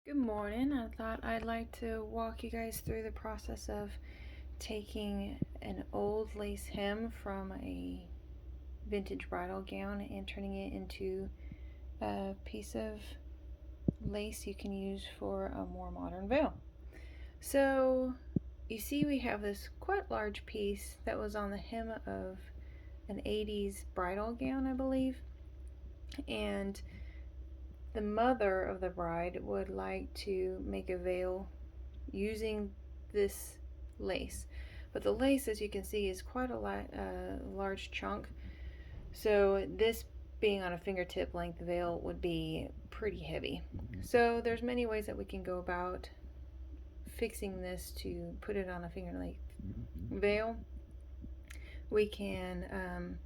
Good morning. I thought I'd like to walk you guys through the process of taking an old lace hem from a vintage bridal gown and turning it into a piece of lace you can use for a more modern veil. So you see we have this quite large piece that was on the hem of an 80s bridal gown, I believe, and the mother of the bride would like to make a veil using this lace, but the lace, as you can see, is quite a large chunk, so this being on a fingertip length veil would be pretty heavy. So there's many ways that we can go about fixing this to put it on a finger length veil. We can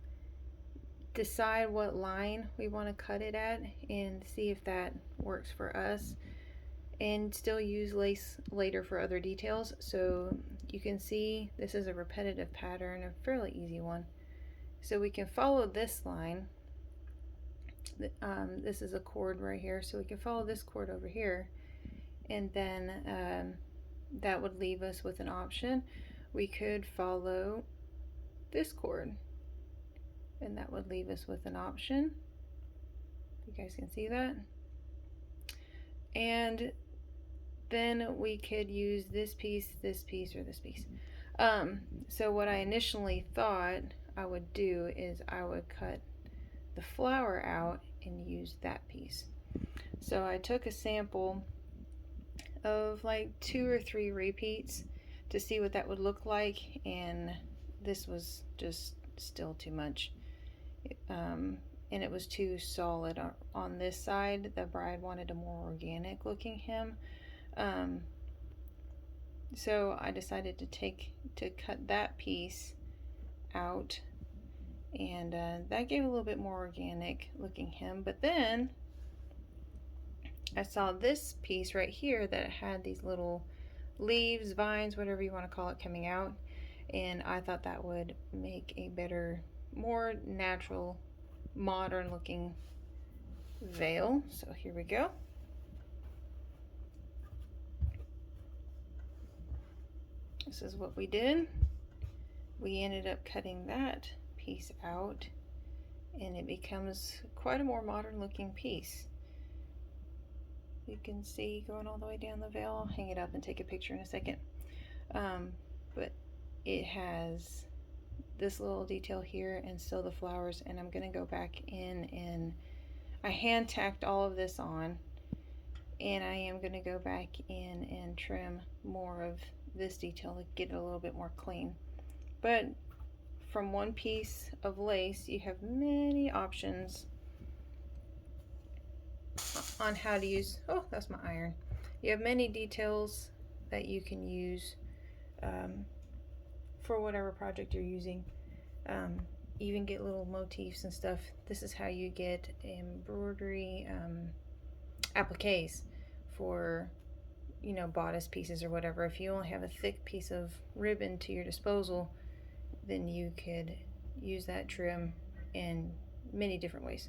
decide what line we want to cut it at and see if that works for us, and still use lace later for other details. So you can see this is a repetitive pattern, a fairly easy one. So we can follow this line. This is a cord right here, so we can follow this cord over here, and then that would leave us with an option. We could follow this cord, and that would leave us with an option. You guys can see that. And then we could use this piece, or this piece. So what I initially thought I would do is I would cut the flower out and use that piece. So I took a sample of like 2 or 3 repeats to see what that would look like, and this was just still too much. And it was too solid on this side. The bride wanted a more organic looking hem. So I decided to cut that piece out, and that gave a little bit more organic looking hem. But then I saw this piece right here that had these little leaves, vines, whatever you want to call it, coming out, and I thought that would make a better, more natural, modern looking veil. So here we go. This is what we did. We ended up cutting that piece out, and it becomes quite a more modern looking piece. You can see going all the way down the veil. I'll hang it up and take a picture in a second. But it has this little detail here and still the flowers, and I'm going to go back in and I hand tacked all of this on, and I am going to go back in and trim more of this detail to get it a little bit more clean. But from one piece of lace you have many options on how to use, oh, that's my iron. You have many details that you can use for whatever project you're using. Even get little motifs and stuff. This is how you get embroidery appliques for, you know, bodice pieces or whatever. If you only have a thick piece of ribbon to your disposal, then you could use that trim in many different ways.